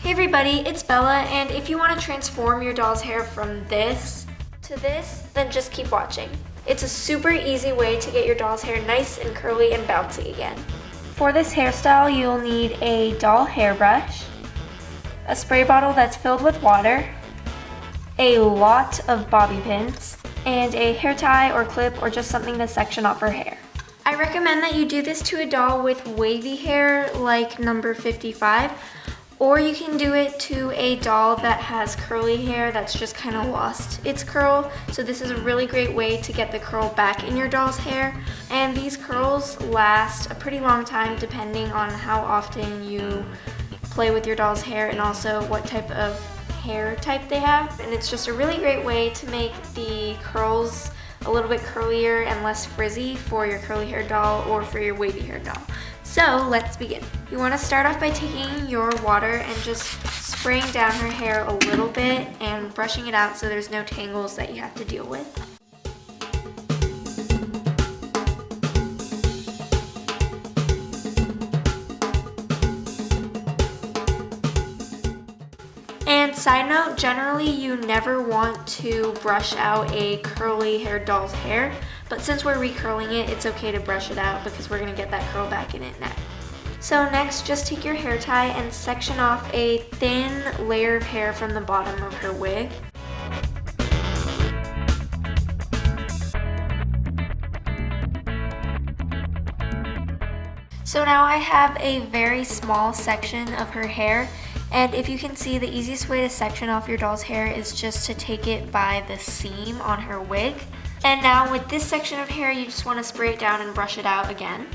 Hey everybody, it's Bella, and if you want to transform your doll's hair from this to this, then just keep watching. It's a super easy way to get your doll's hair nice and curly and bouncy again. For this hairstyle, you'll need a doll hairbrush, a spray bottle that's filled with water, a lot of bobby pins, and a hair tie or clip or just something to section off her hair. I recommend that you do this to a doll with wavy hair like number 55, or you can do it to a doll that has curly hair that's just kind of lost its curl. So this is a really great way to get the curl back in your doll's hair. And these curls last a pretty long time depending on how often you play with your doll's hair and also what type of hair type they have. And it's just a really great way to make the curls a little bit curlier and less frizzy for your curly hair doll or for your wavy hair doll. So let's begin. You want to start off by taking your water and just spraying down her hair a little bit and brushing it out so there's no tangles that you have to deal with. And side note, generally you never want to brush out a curly hair doll's hair, but since we're recurling it, it's okay to brush it out because we're gonna get that curl back in it next. So next, just take your hair tie and section off a thin layer of hair from the bottom of her wig. So now I have a very small section of her hair, and if you can see, the easiest way to section off your doll's hair is just to take it by the seam on her wig. And now with this section of hair, you just want to spray it down and brush it out again.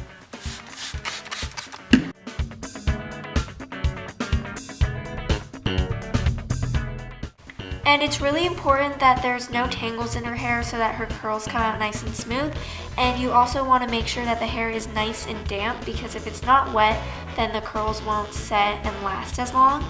And it's really important that there's no tangles in her hair so that her curls come out nice and smooth. And you also want to make sure that the hair is nice and damp, because if it's not wet, then the curls won't set and last as long.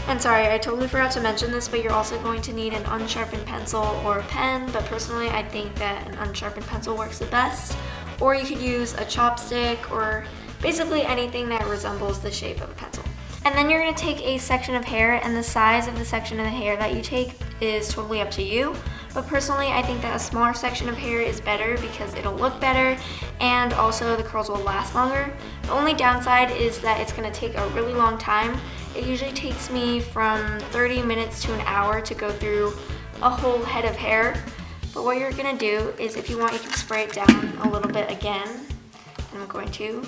And sorry, I totally forgot to mention this, but you're also going to need an unsharpened pencil or a pen, but personally I think that an unsharpened pencil works the best. Or you could use a chopstick or basically anything that resembles the shape of a pencil. And then you're going to take a section of hair, and the size of the section of the hair that you take is totally up to you. But personally, I think that a smaller section of hair is better because it'll look better and also the curls will last longer. The only downside is that it's going to take a really long time. It usually takes me from 30 minutes to an hour to go through a whole head of hair. But what you're going to do is, if you want, you can spray it down a little bit again. And I'm going to.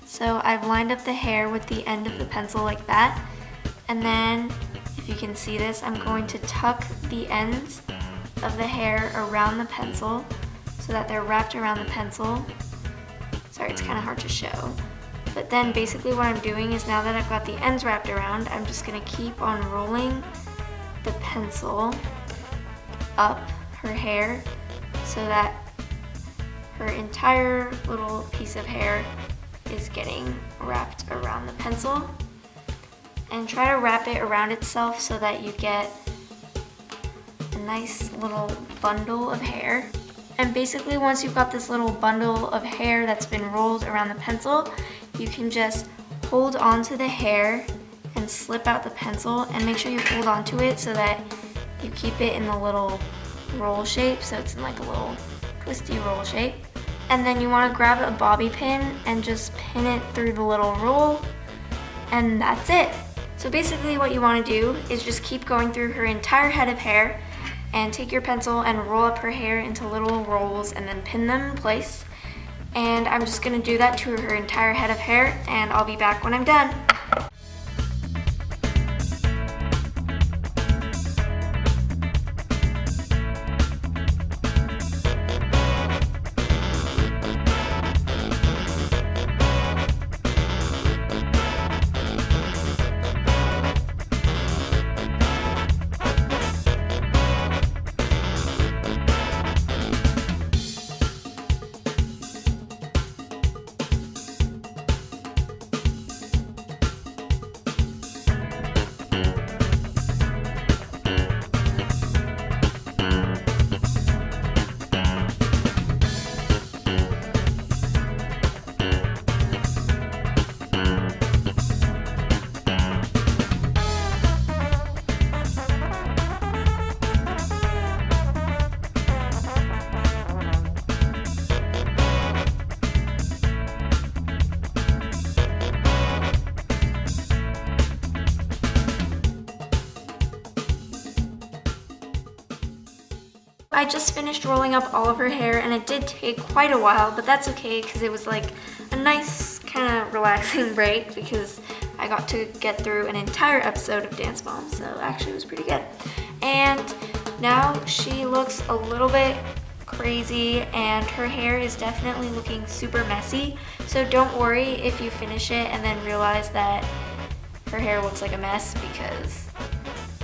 So I've lined up the hair with the end of the pencil like that. And then, if you can see this, I'm going to tuck the ends of the hair around the pencil so that they're wrapped around the pencil. Sorry, it's kind of hard to show. But then basically what I'm doing is, now that I've got the ends wrapped around, I'm just going to keep on rolling the pencil up her hair so that her entire little piece of hair is getting wrapped around the pencil. And try to wrap it around itself so that you get a nice little bundle of hair. And basically once you've got this little bundle of hair that's been rolled around the pencil, you can just hold onto the hair and slip out the pencil, and make sure you hold onto it so that you keep it in the little roll shape, so it's in like a little twisty roll shape. And then you want to grab a bobby pin and just pin it through the little roll, and that's it. So basically what you want to do is just keep going through her entire head of hair and take your pencil and roll up her hair into little rolls and then pin them in place. And I'm just going to do that to her entire head of hair, and I'll be back when I'm done. I just finished rolling up all of her hair, and it did take quite a while, but that's okay because it was like a nice kind of relaxing break because I got to get through an entire episode of Dance Moms, so actually it was pretty good. And now she looks a little bit crazy and her hair is definitely looking super messy, so don't worry if you finish it and then realize that her hair looks like a mess, because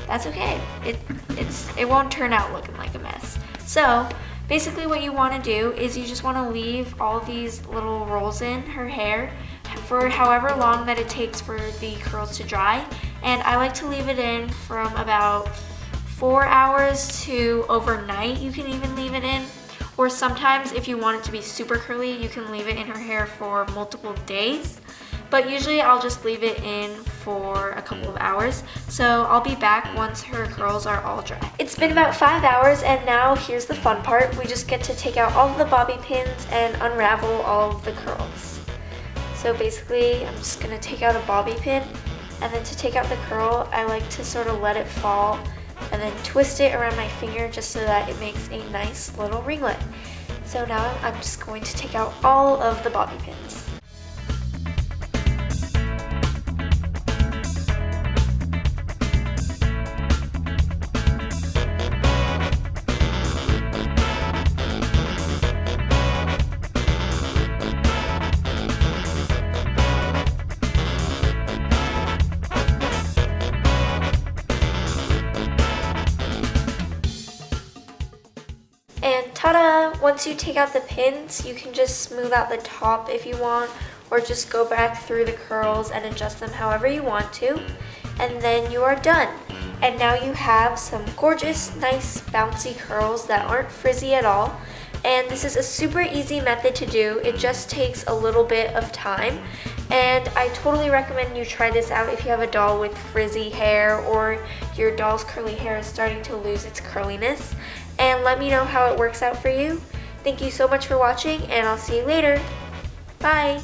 that's okay. It won't turn out looking like a mess. So basically what you want to do is you just want to leave all these little rolls in her hair for however long that it takes for the curls to dry, and I like to leave it in from about 4 hours to overnight. You can even leave it in, or sometimes if you want it to be super curly, you can leave it in her hair for multiple days. But usually I'll just leave it in for a couple of hours. So I'll be back once her curls are all dry. It's been about 5 hours, and now here's the fun part. We just get to take out all of the bobby pins and unravel all of the curls. So basically I'm just gonna take out a bobby pin, and then to take out the curl, I like to sort of let it fall and then twist it around my finger just so that it makes a nice little ringlet. So now I'm just going to take out all of the bobby pins. And ta-da! Once you take out the pins, you can just smooth out the top if you want, or just go back through the curls and adjust them however you want to. And then you are done. And now you have some gorgeous, nice, bouncy curls that aren't frizzy at all. And this is a super easy method to do. It just takes a little bit of time. And I totally recommend you try this out if you have a doll with frizzy hair, or your doll's curly hair is starting to lose its curliness. And let me know how it works out for you. Thank you so much for watching, and I'll see you later. Bye!